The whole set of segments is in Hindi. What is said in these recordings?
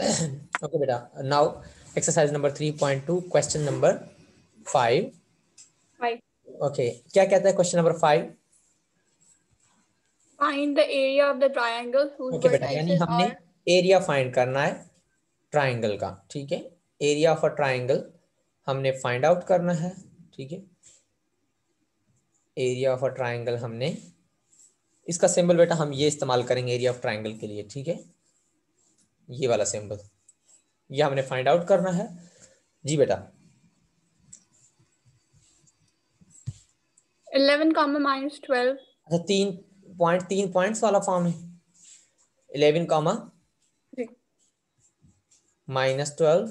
ओके बेटा, now exercise number 3.2 question number 5। Okay, क्या कहता है question number 5? Find the area of the triangle whose okay बेटा, यानी vertices हमने are एरिया फाइंड करना है ट्राइंगल का। ठीक है, एरिया ऑफ अ ट्राइंगल हमने फाइंड आउट करना है। ठीक है, एरिया ऑफ अ ट्राइंगल हमने, इसका सिंबल बेटा हम ये इस्तेमाल करेंगे एरिया ऑफ ट्राइंगल के लिए। ठीक है, ये वाला सिंबल, ये हमने फाइंड आउट करना है। जी बेटा, 11 comma minus 12 अच्छा 3 पॉइंट्स वाला फॉर्म है। 11 comma -12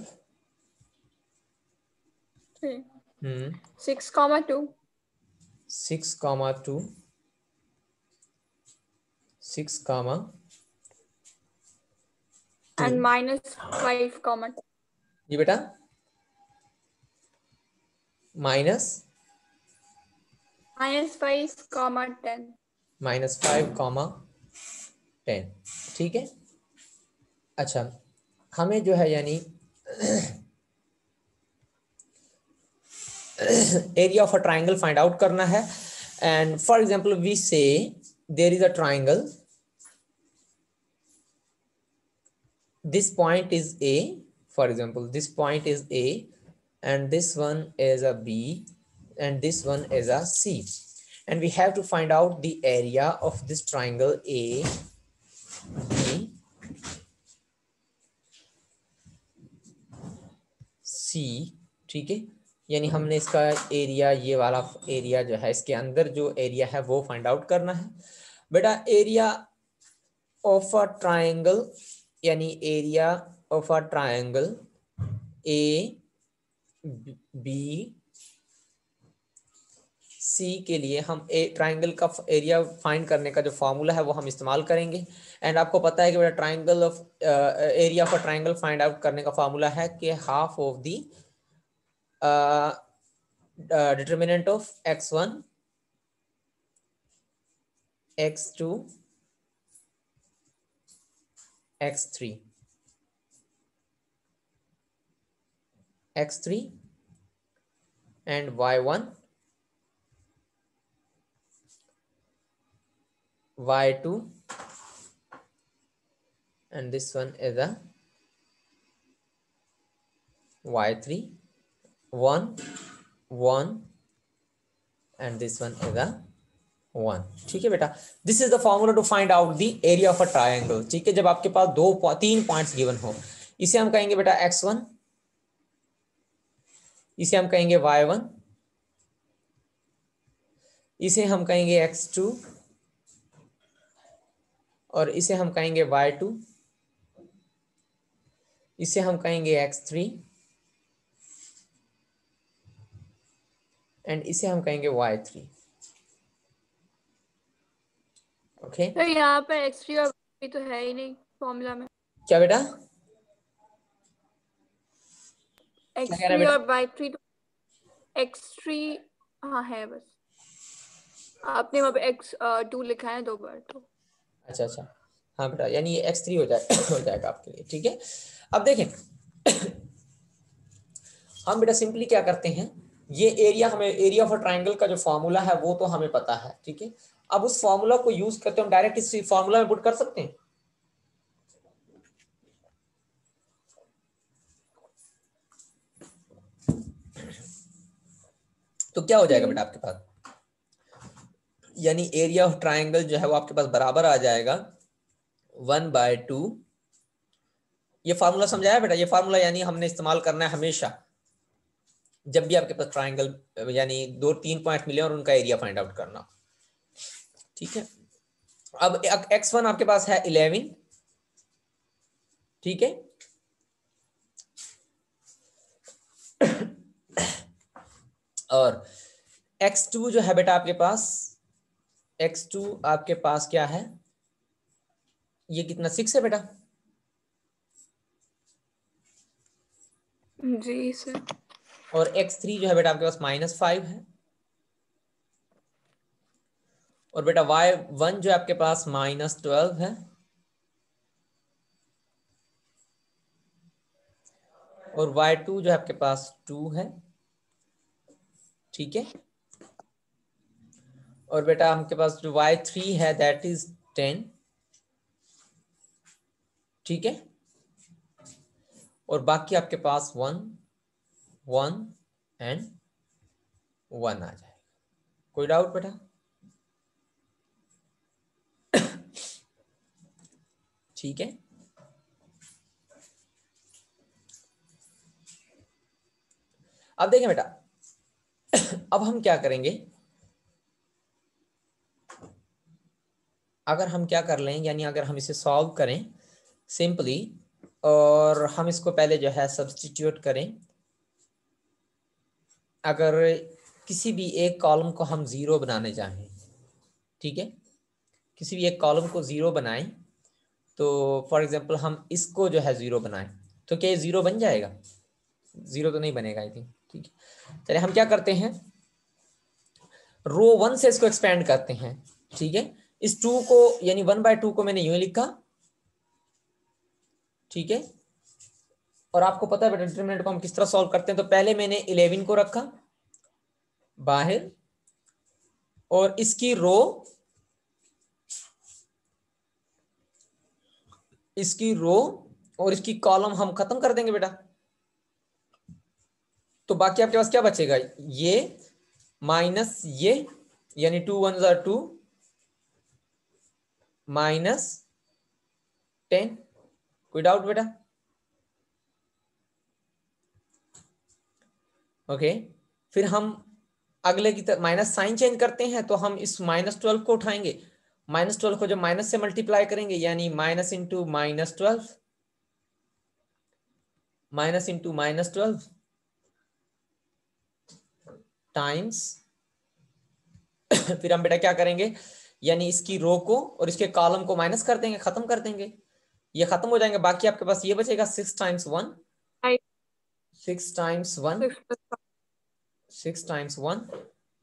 6 comma 2 6 comma 2 6 comma and minus 5 comma 10. जी बेटा, माइनस -5 comma 10. -5, 10। ठीक है, अच्छा हमें जो है यानी area of a triangle find out करना है। And for example we say there is a triangle, this point is A, for example this point is A and this one is a B and this one is a C, and we have to find out the area of this triangle A B C। ठीक है, यानी हमने इसका एरिया, ये वाला एरिया जो है, इसके अंदर जो एरिया है वो फाइंड आउट करना है। बेटा एरिया ऑफ अ ट्राइंगल, यानी area of a triangle A B C के लिए हम ए ट्राइंगल का एरिया फाइंड करने का जो फॉर्मूला है वो हम इस्तेमाल करेंगे। एंड आपको पता है कि बेटा triangle of area of a triangle find out करने का फॉर्मूला है कि half of the determinant of x1 x2 x3 x3 and y1 y2 and this one is a y3 1 1 and this one is a 1। ठीक है बेटा, this is the formula to find out the area of a triangle. ठीक है, जब आपके पास 3 पॉइंट्स गिवन हो, इसे हम कहेंगे बेटा x1, इसे हम कहेंगे y1, इसे हम कहेंगे x2 और इसे हम कहेंगे y2, इसे हम कहेंगे x3 एंड इसे हम कहेंगे y3। ओके, तो यहाँ पे x3 और y3 तो है ही नहीं फॉर्मूला में। क्या बेटा, क्या कह रहा है x3 बेटा? और y3 तो x3 हाँ है, बस आपने वहाँ पे x2 लिखा है 2 बार तो। अच्छा अच्छा, हाँ बेटा, यानी ये x3 हो जाएगा हो जाएगा आपके लिए। ठीक है, अब देखें हम बेटा सिंपली क्या करते हैं, ये एरिया, हमें एरिया ऑफ अ ट्राइंगल का जो फॉर्मूला है वो तो हमें पता है। ठीक है, अब उस फॉर्मूला को यूज करते हम डायरेक्ट इस फॉर्मूला में पुट कर सकते हैं। तो क्या हो जाएगा बेटा आपके पास, यानी एरिया ऑफ ट्राइंगल जो है वो आपके पास बराबर आ जाएगा 1/2। ये फार्मूला समझाया बेटा, ये फार्मूला यानी हमने इस्तेमाल करना है हमेशा जब भी आपके पास ट्राइंगल यानी 2-3 पॉइंट मिले और उनका एरिया फाइंड आउट करना। ठीक है, अब x1 आपके पास है 11। ठीक है, और x2 जो है बेटा आपके पास, x2 आपके पास क्या है, ये कितना 6 है बेटा। जी सर। और x3 जो है बेटा आपके पास -5 है। और बेटा y1 जो आपके पास -12 है। और y2 जो है आपके पास 2 है, ठीक है। और बेटा आपके पास जो y3 है दैट इज 10, ठीक है। और बाकी आपके पास 1 1 एंड 1 आ जाएगा। कोई डाउट बेटा? ठीक है। अब देखें बेटा, अब हम क्या करेंगे, अगर हम क्या कर लें, यानी अगर हम इसे सॉल्व करें सिंपली, और हम इसको पहले जो है सब्स्टिट्यूट करें। अगर किसी भी एक कॉलम को हम ज़ीरो बनाने चाहें, ठीक है, किसी भी एक कॉलम को ज़ीरो बनाएं, तो फॉर एग्जांपल हम इसको जो है ज़ीरो बनाएं, तो क्या ये ज़ीरो बन जाएगा? ज़ीरो तो नहीं बनेगा आई थिंक, ठीक है। चलिए हम क्या करते हैं, रो 1 से इसको एक्सपेंड करते हैं, ठीक है। इस 2 को यानी 1/2 को मैंने यूं लिखा, ठीक है। और आपको पता है बेटा डिटरमिनेंट को हम किस तरह सॉल्व करते हैं, तो पहले मैंने 11 को रखा बाहर, और इसकी रो, इसकी रो और इसकी कॉलम हम खत्म कर देंगे बेटा। तो बाकी आपके पास क्या बचेगा, ये माइनस ये, यानी 2 1 ज़ा 2 माइनस 10। कोई डाउट बेटा? ओके। फिर हम अगले की तरफ माइनस साइन चेंज करते हैं, तो हम इस -12 को उठाएंगे, -12 को जब माइनस से मल्टीप्लाई करेंगे, यानी minus into -12, minus into -12 times फिर हम बेटा क्या करेंगे, यानी इसकी रो को और इसके कॉलम को माइनस कर देंगे, खत्म कर देंगे, ये खत्म हो जाएंगे। बाकी आपके पास ये बचेगा 6 times 1, 6 times 1, 6 times 1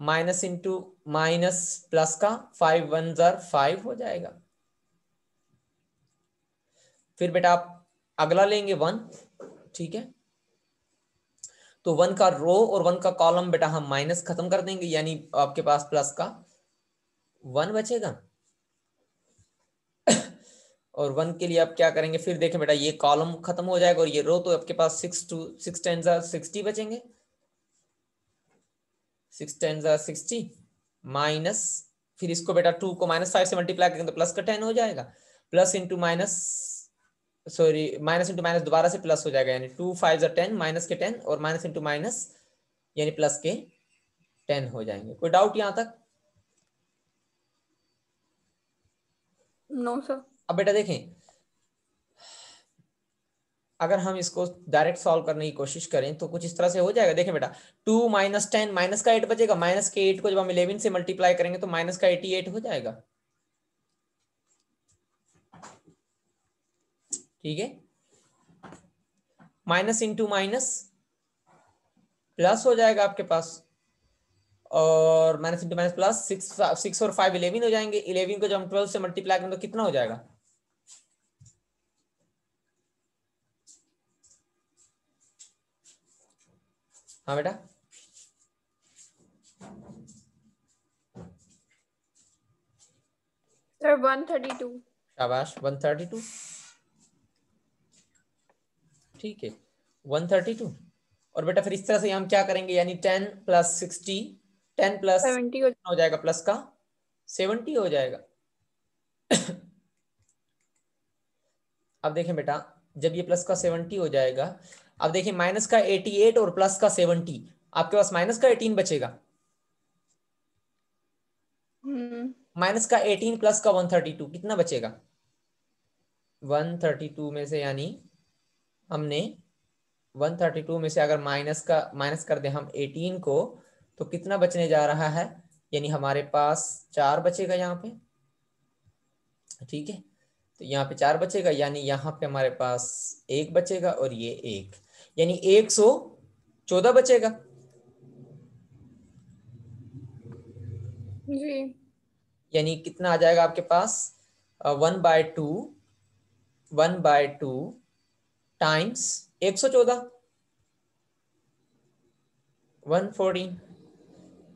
minus into minus plus का 5 1 ज़ा 5 हो जाएगा। फिर बेटा आप अगला लेंगे 1, ठीक है। तो 1 का रो और 1 का कॉलम बेटा हम माइनस खत्म कर देंगे, यानी आपके पास प्लस का 1 बचेगा। और 1 के लिए आप क्या करेंगे, फिर देखें बेटा ये कॉलम खत्म हो जाएगा और ये रो, तो आपके पास 6 10 ज़ा 60 बचेंगे, 6 10 ज़ा 60 माइनस, फिर इसको बेटा 2 को -5 से मल्टीप्लाई करेंगे तो प्लस का 10 हो जाएगा, plus into minus, sorry minus into minus दोबारा से प्लस हो जाएगा, यानी 2 5 ज़ा 10 माइनस के 10 और माइनस इंटू माइनस यानी प्लस के 10 हो जाएंगे। कोई डाउट यहां तक? No sir. अब बेटा देखें, अगर हम इसको डायरेक्ट सॉल्व करने की कोशिश करें तो कुछ इस तरह से हो जाएगा। देखें बेटा 2 माइनस 10 माइनस का 8 बचेगा, माइनस के 8 को जब हम 11 से मल्टीप्लाई करेंगे तो माइनस का 88 हो जाएगा, ठीक है। माइनस इंटू माइनस प्लस हो जाएगा आपके पास, और माइनस इंटू माइनस प्लस, 6 और 5 11 हो जाएंगे, 11 को जब हम 12 से मल्टीप्लाई करेंगे तो कितना हो जाएगा, हाँ बेटा सर 132। शाबाश 132, ठीक है 132। और बेटा फिर इस तरह से हम क्या करेंगे, यानी 10 प्लस 60, 10 प्लस 70 हो जाएगा, प्लस का 70 हो जाएगा। अब देखें बेटा जब ये प्लस का 70 हो जाएगा, अब देखिए माइनस का 88 और प्लस का 70, आपके पास माइनस का 18 बचेगा, माइनस का 18 प्लस का 132 कितना बचेगा, 132 में से, यानी हमने 132 में से अगर माइनस कर दे हम 18 को, तो कितना बचने जा रहा है, यानी हमारे पास 4 बचेगा यहाँ पे, ठीक है। तो यहाँ पे 4 बचेगा, यानी यहाँ पे हमारे पास 1 बचेगा और ये 1, यानी 114 बचेगा, जी। यानी कितना आ जाएगा आपके पास, 1/2 टाइम्स 114, 140।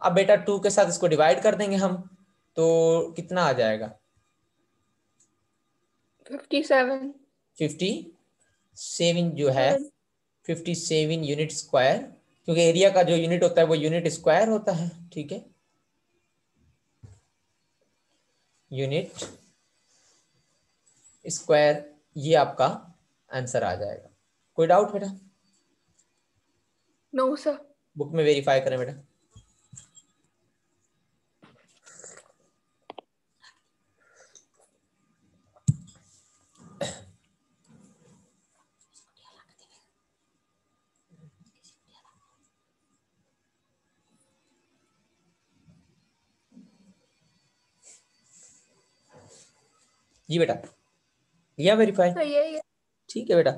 अब बेटा 2 के साथ इसको डिवाइड कर देंगे हम, तो कितना आ जाएगा? 57 57 जो है 57 यूनिट स्क्वायर, क्योंकि एरिया का जो यूनिट होता है वो यूनिट स्क्वायर होता है, ठीक है, यूनिट स्क्वायर, ये आपका आंसर आ जाएगा। कोई डाउट बेटा? No sir. बुक में वेरीफाई करें बेटा। जी बेटा, किया वेरीफाई? सही है। ठीक है बेटा।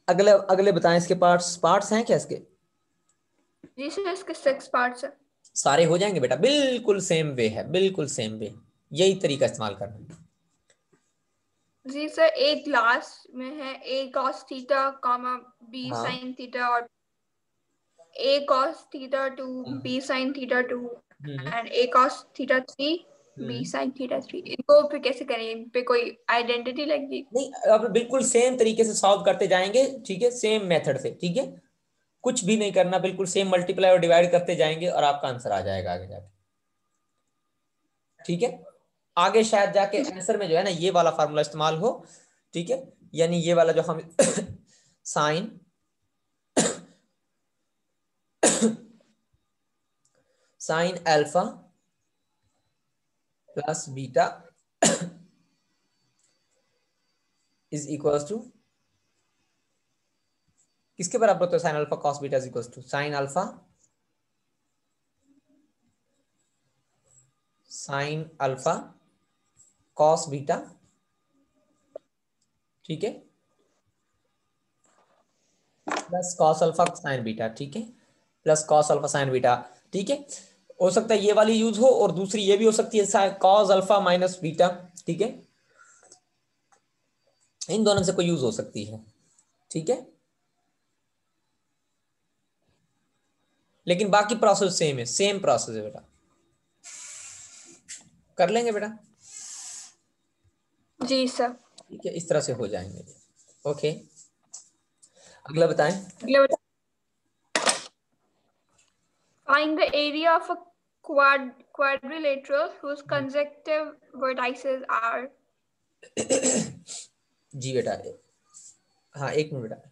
अगले अगले बताएं, इसके पार्ट्स पार्ट्स हैं क्या इसके? जी सर, इसके 6 पार्ट्स है। सारे हो जाएंगे बेटा, बिल्कुल सेम वे है, बिल्कुल सेम वे, यही तरीका इस्तेमाल करना है। जी सर, एक लास्ट में है a cos theta comma b हाँ। sin थीटा, और a cos theta 2 b sin theta 2 hmm and a cos theta 3 b hmm. sin theta 3। इनको फिर कैसे करें? इन पे कोई आइडेंटिटी लगेगी? नहीं, अब बिल्कुल सेम तरीके से सॉल्व करते जाएंगे, ठीक है, सेम मेथड से, ठीक है, कुछ भी नहीं करना, बिल्कुल सेम मल्टीप्लाई और डिवाइड करते जाएंगे और आपका आंसर आ जाएगा आगे जाके, ठीक है। आगे शायद जाके आंसर में जो है ना ये वाला फार्मूला इस्तेमाल हो, ठीक है, यानी ये वाला जो हम sine sine alpha plus beta is equal to किसके बराबर होता है? Sine alpha cos beta is equal to sine alpha cos beta, ठीक है, plus cos alpha sine beta, ठीक है, plus cos alpha sine beta, ठीक है। हो सकता है ये वाली यूज हो और दूसरी ये भी हो सकती है, कॉस अल्फा माइनस बीटा, ठीक है, इन दोनों से कोई यूज हो सकती है, ठीक है, लेकिन बाकी प्रोसेस सेम है, सेम प्रोसेस है बेटा, कर लेंगे बेटा, जी सर। ठीक है, इस तरह से हो जाएंगे। ओके, अगला बताएं। अगले बता, find the area of a quadrilateral whose consecutive vertices are। जी बेटा, हाँ एक मिनट बेटा।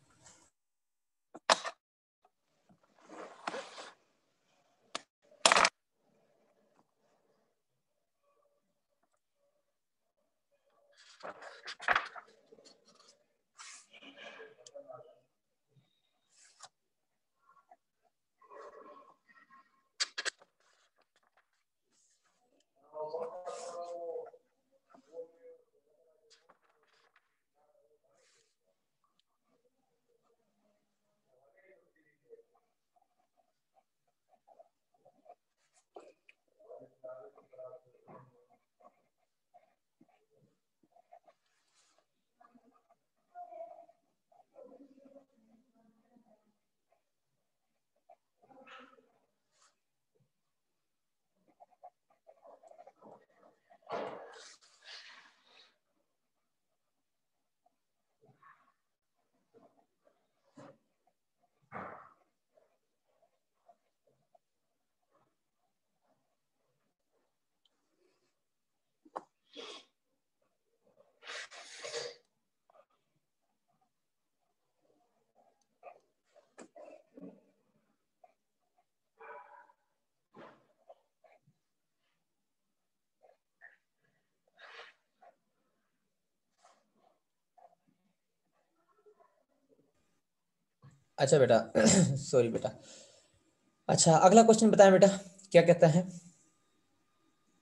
अच्छा बेटा सॉरी बेटा। अच्छा अगला क्वेश्चन बताएं बेटा, क्या कहता है?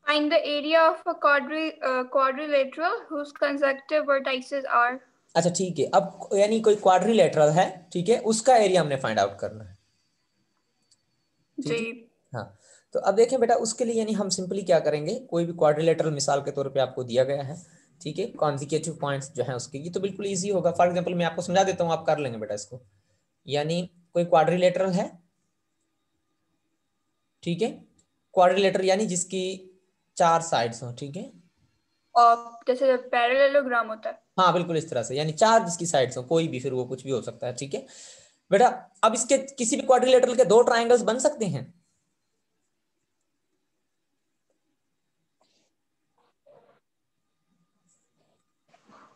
Find the area of a quadrilateral whose consecutive vertices are। अच्छा ठीक है, अब यानी कोई क्वाड्रिलेटरल है, ठीक है, उसका एरिया हमने फाइंड आउट करना है, जी। ठीक है। हाँ, तो अब देखें बेटा, उसके लिए यानी हम सिंपली क्या करेंगे, कोई भी क्वाड्रिलेटरल मिसाल के तौर पे आपको दिया गया है, ठीक है, कॉन्जिक्यूटिव पॉइंट्स जो हैं उसके, ये तो बिल्कुल इजी होगा। फॉर एग्जांपल मैं आपको समझा देता हूँ, आप कर लेंगे बेटा इसको। यानी कोई क्वाड्रिलेटरल है, ठीक है, क्वाड्रिलेटरल यानी जिसकी 4 साइड्स हो, ठीक है, और जैसे पैरेललोग्राम होता है। हाँ बिल्कुल इस तरह से, यानी 4 जिसकी साइड्स हो, कोई भी, फिर वो कुछ भी हो सकता है, ठीक है बेटा। अब इसके किसी भी क्वाड्रिलेटरल के 2 ट्राइंगल्स बन सकते हैं।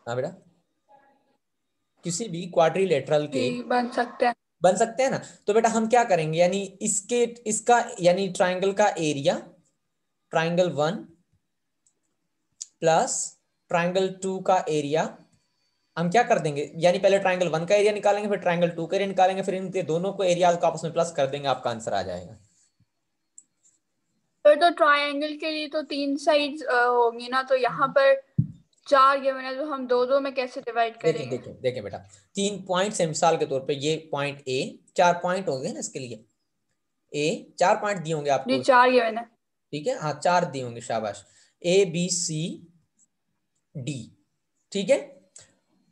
हाँ बेटा, किसी भी क्वाड्रिलेटरल के जी बन सकते हैं। बन सकते हैं ना। तो बेटा हम क्या करेंगे, यानी इसके इसका यानी ट्राइंगल का एरिया, ट्राइंगल 1 प्लस ट्राइंगल 2 का एरिया, हम क्या कर देंगे, यानी पहले ट्राइंगल 1 का एरिया निकालेंगे, फिर ट्राइंगल 2 का एरिया निकालेंगे, फिर इनके दोनों को एरिया को आपस में प्लस कर देंगे, आपका आंसर आ जाएगा। फिर तो ट्रायंगल के लिए तो 3 साइड्स होंगी ना, तो यहाँ पर 4 गिवन है, तो हम दो दो में कैसे डिवाइड देखिए करेंगे? देखिए देखिए बेटा, 3 पॉइंट्स है मिसाल के तौर पे, ये पॉइंट ए, 4 पॉइंट हो गए ना इसके लिए, ए 4 पॉइंट दिए होंगे जी आपको, 4 गिवन है। ठीक है, हाँ 4 दिए होंगे, शाबाश, ABCD, ठीक है।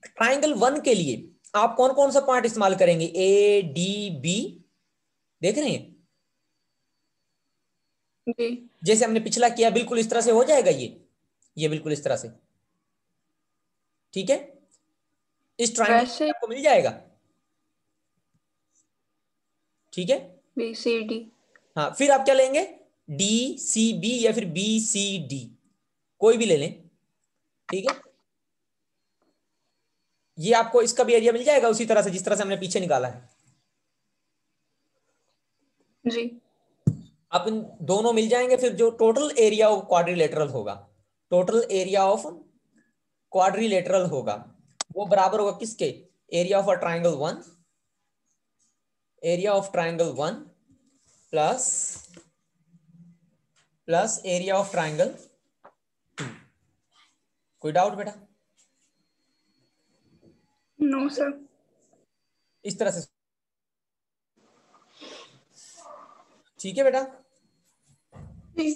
ट्राइंगल 1 के लिए आप कौन कौन सा पॉइंट इस्तेमाल करेंगे, ADB, देख रहे हैं, जी जैसे हमने पिछला किया बिल्कुल इस तरह से हो जाएगा, ये बिल्कुल इस तरह से, ठीक है, इस ट्राइंगल वैसे आपको मिल जाएगा, ठीक है। BCD। हाँ फिर आप क्या लेंगे, DCB या फिर BCD, कोई भी ले लें, ठीक है। ये आपको इसका भी एरिया मिल जाएगा उसी तरह से जिस तरह से हमने पीछे निकाला है। जी अब इन दोनों मिल जाएंगे, फिर जो टोटल एरिया ऑफ क्वाड्रिलेटरल होगा, टोटल एरिया ऑफ क्वाड्रिलेटरल होगा, वो बराबर होगा किसके, area of a triangle 1, area of triangle 1 plus plus area of triangle 2। कोई डाउट बेटा? No sir. इस तरह से, ठीक है बेटा, जी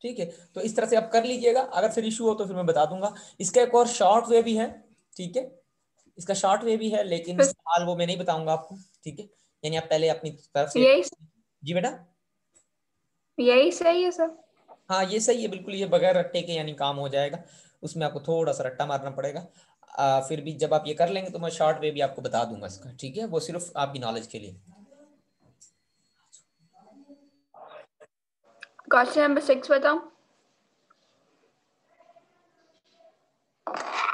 ठीक है। तो इस तरह से आप कर लीजिएगा, अगर फिर इशू हो तो फिर मैं बता दूंगा। इसका एक और शॉर्ट वे भी है, ठीक है, इसका शॉर्ट वे भी है, लेकिन फिर फिलहाल वो मैं नहीं बताऊंगा आपको, ठीक है, यानी आप पहले अपनी तरफ से। यही जी बेटा, यही सही है सर। हाँ ये सही है बिल्कुल, ये बगैर रट्टे के यानी काम हो जाएगा, उसमें आपको थोड़ा सा रट्टा मारना पड़ेगा। फिर भी जब आप ये कर लेंगे तो मैं शॉर्ट वे भी आपको बता दूंगा इसका, ठीक है, वो सिर्फ आपकी नॉलेज के लिए। क्वेश्चन नंबर 6 बताओ।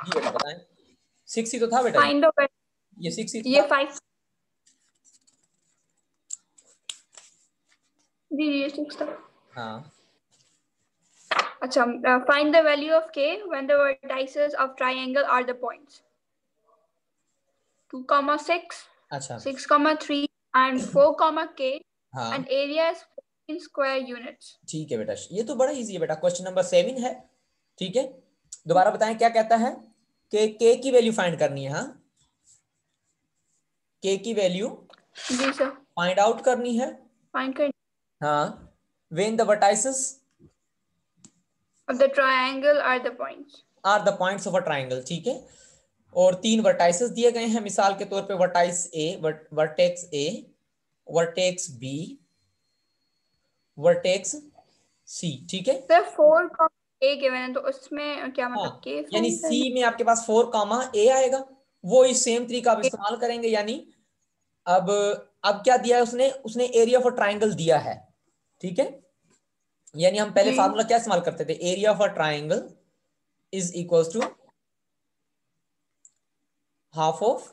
जी बेटा बताएं, 6 ही तो था बेटा, फाइंड द ये 6 ही ये था। 5। जी ये 6 था। हाँ अच्छा, find the value of k when the vertices of triangle are the points 2,6, अच्छा, 6,3 and 4, k हाँ and area is 14 square units. ठीक है बेटा, ये तो बड़ा इजी है बेटा, क्वेश्चन नंबर 7 है, ठीक है। दोबारा बताएं क्या कहता है, कि के की वैल्यू फाइंड करनी है, हाँ के की वैल्यू जी सर। फाइंड आउट करनी है, Find k हाँ when the vertices of the triangle are the points. Are the points of a triangle, ठीक है। और 3 वर्टाइसेस दिए गए हैं, मिसाल के तौर पे vertex A, vertex A, vertex B, vertex C, ठीक है। सर 4, k given है, तो उसमें क्या हाँ मतलब k यानी फाइंड करना सी में आपके पास 4 कामा ए आएगा, वो इस सेम तरीका आप है? इस्तेमाल करेंगे, यानी अब अब क्या दिया है उसने, उसने एरिया ऑफ अ ट्राइंगल दिया है, ठीक है। यानी हम पहले जी फार्मूला क्या इस्तेमाल करते थे, area of a triangle is equals to half of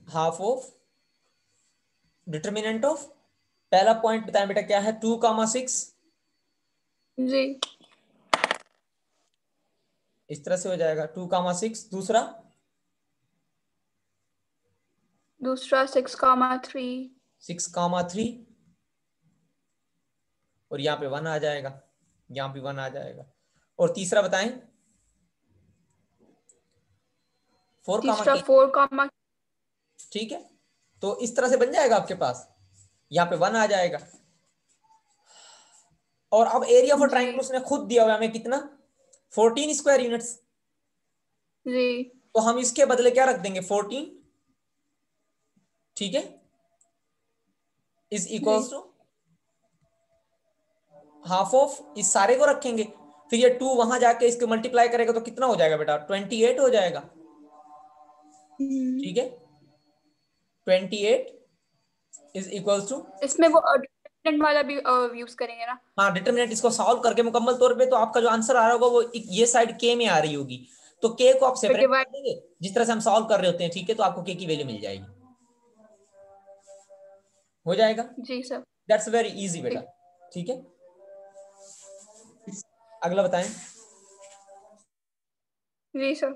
half of determinant of, पहला पॉइंट बताएं बेटा क्या है, 2,6, जी इस तरह से हो जाएगा 2,6, दूसरा दूसरा 6,3 6,3, और यहाँ पे 1 आ जाएगा, यहाँ पे 1 आ जाएगा, और तीसरा बताएं 4 कामा तीसरा के, 4, ठीक है। तो इस तरह से बन जाएगा आपके पास, यहाँ पे 1 आ जाएगा। और अब एरिया ऑफ जी ट्राइंगल उसने खुद दिया हुआ है हमें कितना, 14 स्क्वायर यूनिट्स, जी तो हम इसके बदले क्या रख देंगे, 14, ठीक है। Is equals to half of इस सारे को रखेंगे, फिर ये 2 वहां जाके इसके मल्टीप्लाई करेगा तो कितना हो जाएगा बेटा, 28 हो जाएगा। ठीक है, 28 इज इक्वल्स टू, इसमें वो डिटरमिनेंट वाला भी यूज करेंगे ना? हाँ डिटरमिनेंट इसको सॉल्व करके मुकम्मल तौर पे तो आपका जो आंसर आ रहा होगा वो ये साइड के में आ रही होगी, तो के को आप फिर सेपरेट डिवाइड। कर देंगे जिस तरह से हम सॉल्व कर रहे होते हैं, ठीक है, तो आपको के की वैल्यू मिल जाएगी, हो जाएगा। जी सर। दैट्स वेरी इजी बेटा। ठीक। ठीक है, अगला बताएं। जी सर।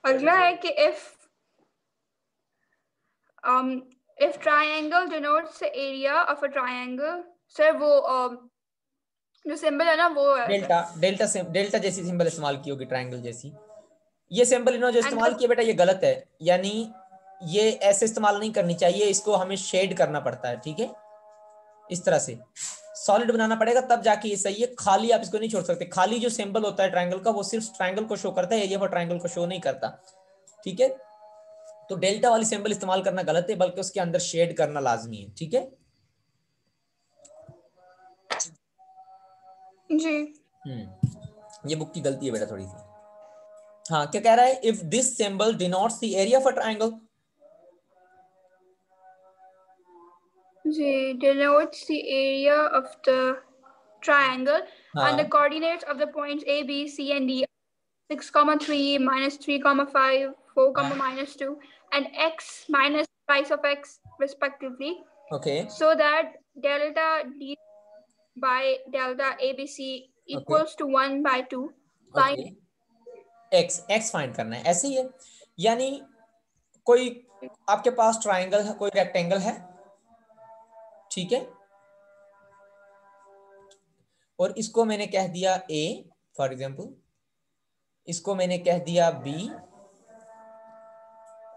अगला है कि if triangle denotes the area of a triangle, sir वो जो सिंबल है ना वो है सर। डेल्टा, डेल्टा जैसी सिंबल इस्तेमाल की होगी, ट्रायंगल जैसी। ये सिंबल इन्होंने जो एंड इस्तेमाल किया बेटा ये गलत है, यानी ये ऐसे इस्तेमाल नहीं करनी चाहिए, इसको हमें शेड करना पड़ता है, ठीक है, इस तरह से सॉलिड बनाना पड़ेगा तब जाके ये सही है, खाली आप इसको नहीं छोड़ सकते। खाली जो सिंबल होता है ट्रायंगल का वो सिर्फ ट्रायंगल को शो करता है, एरिया फॉर ट्रायंगल को शो नहीं करता, ठीक है। तो डेल्टा वाली सिंबल इस्तेमाल करना गलत है, बल्कि उसके अंदर शेड करना लाजमी है, ठीक है। जी। ये बुक की गलती है बेटा थोड़ी सी। हाँ, क्या कह रहा है, if this symbol denotes the area for triangle, जी, denotes the area of the triangle and the हाँ coordinates of the points A, B, C, and D, 6, 3, -3, 5, 4, हाँ, -2, and x minus price of x respectively, okay so that delta D by delta ABC okay equals to 1/2. Okay, Find x x find करना है, ऐसे ही है। यानी कोई आपके पास ट्रायंगल है, कोई रेक्टेंगल है, ठीक है, और इसको मैंने कह दिया ए फॉर एग्जांपल, इसको मैंने कह दिया बी,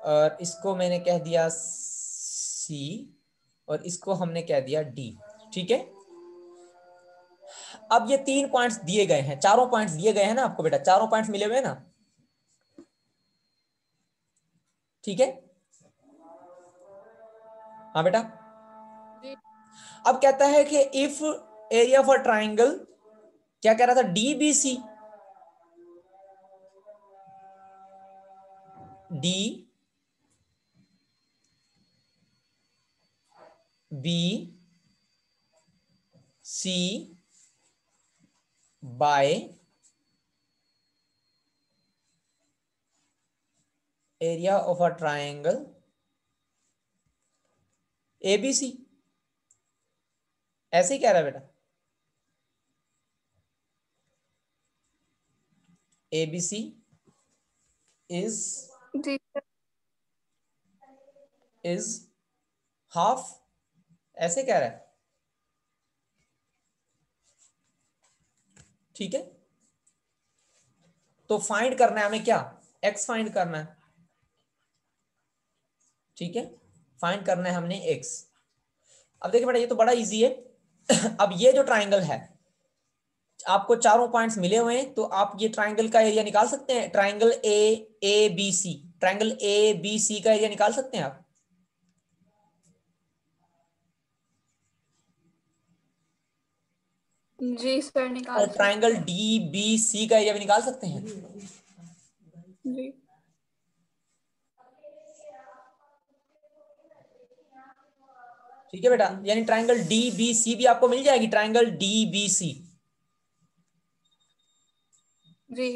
और इसको मैंने कह दिया सी, और इसको हमने कह दिया डी, ठीक है। अब ये 3 पॉइंट्स दिए गए हैं, चारों पॉइंट्स दिए गए हैं ना आपको बेटा, चारों पॉइंट्स मिले हुए हैं ना, ठीक है। हाँ बेटा, जी। अब कहता है कि इफ एरिया फॉर ट्राइंगल, क्या कह रहा था, DBC, D B C by area of a triangle ABC, ऐसे ही कह रहा है बेटा, एबीसी इज जी सर। इज हाफ, ऐसे कह रहा है, ठीक है। तो फाइंड करना है हमें क्या, एक्स फाइंड करना है, ठीक है, फाइंड करना है हमने एक्स। अब देखिए बेटा ये तो बड़ा इजी है। अब ये जो ट्राइंगल है, आपको चारों पॉइंट्स मिले हुए हैं, तो आप ये ट्राइंगल का एरिया निकाल सकते हैं, triangle A B C, triangle A B C का एरिया निकाल सकते हैं आप। जी सर, और निकाल सकते ट्राइंगल हैं। डी बी सी का एरिया भी निकाल सकते हैं, जी। ठीक है बेटा। यानी ट्राइंगल डी बी सी भी आपको मिल जाएगी, ट्राइंगल डी बी सी। जी।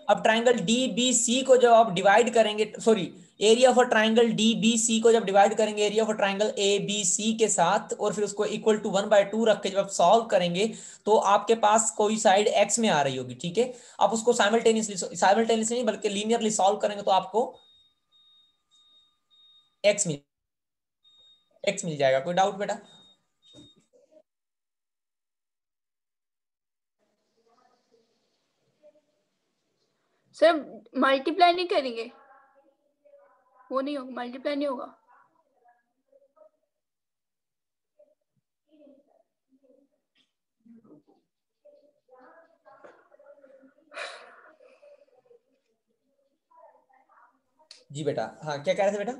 अब ट्राइंगल डी बी सी को जब आप डिवाइड करेंगे, sorry, area for triangle D B C को जब डिवाइड करेंगे area for triangle A B C के साथ, और फिर उसको इक्वल टू 1/2 रख के जब आप सॉल्व करेंगे, तो आपके पास कोई साइड एक्स में आ रही होगी, ठीक है। आप उसको साइमल्टेनियसली नहीं बल्कि लीनियरली सॉल्व करेंगे तो आपको एक्स मिल एक्स मिल जाएगा। कोई डाउट बेटा? सर मल्टीप्लाई नहीं करेंगे? वो नहीं होगा, मल्टीप्लाई नहीं होगा? जी बेटा, हाँ क्या कह रहे थे बेटा?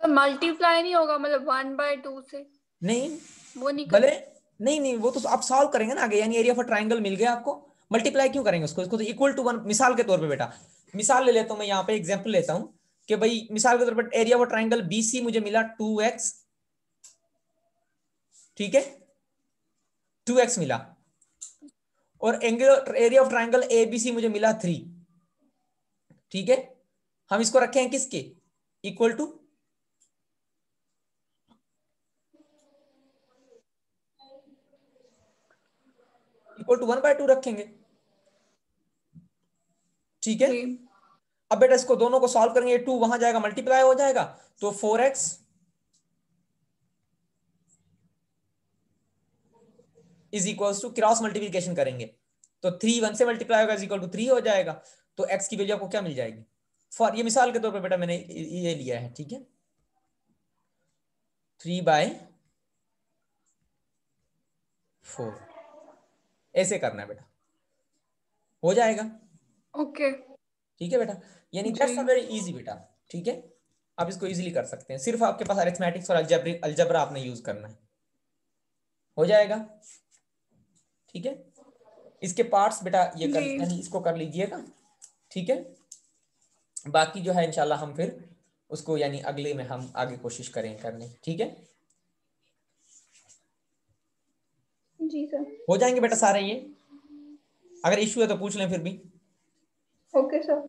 तो मल्टीप्लाई नहीं होगा, मतलब 1/2 से नहीं, वो नहीं भले कर... नहीं वो तो आप सॉल्व करेंगे ना आगे, यानी एरिया ऑफ ट्राइंगल मिल गया आपको, मल्टीप्लाई क्यों करेंगे उसको, इसको तो इक्वल टू 1, मिसाल के तौर पे बेटा, मिसाल ले लेता हूं मैं यहाँ पे, एग्जांपल लेता हूं कि भाई मिसाल के तौर पर एरिया ऑफ ट्राइंगल बीसी मुझे मिला 2x, ठीक है, 2x मिला, और angle area of triangle ABC मुझे मिला 3, ठीक है। हम इसको रखे हैं किसके इक्वल टू, इक्वल टू 1/2 रखेंगे, ठीक है। अब बेटा इसको दोनों को सॉल्व करेंगे, 2 वहां जाएगा मल्टीप्लाई हो जाएगा, तो 4x is equal to, cross multiplication करेंगे तो 3 1 से मल्टीप्लाई होगा, इज इक्वल टू 3 हो जाएगा, तो x की वैल्यू आपको क्या मिल जाएगी, फॉर ये मिसाल के तौर पे बेटा मैंने ये लिया है, ठीक है, 3/4 ऐसे करना है बेटा, हो जाएगा। ओके ठीक है बेटा, यानी दैट्स अ वेरी इजी बेटा, ठीक है, आप इसको इजीली कर सकते हैं, सिर्फ आपके पास अरिथमेटिक्स और अलजेब्रा आपने यूज करना है, हो जाएगा, ठीक है। इसके पार्ट्स बेटा ये कर, जी यानी इसको कर लीजिएगा, ठीक है। बाकी जो है इंशाल्लाह हम फिर उसको यानी अगले में हम आगे कोशिश करें करने, ठीक है। जी सर। हो जाएंगे बेटा सारे ये, अगर इश्यू है तो पूछ लें फिर भी। Okay sir.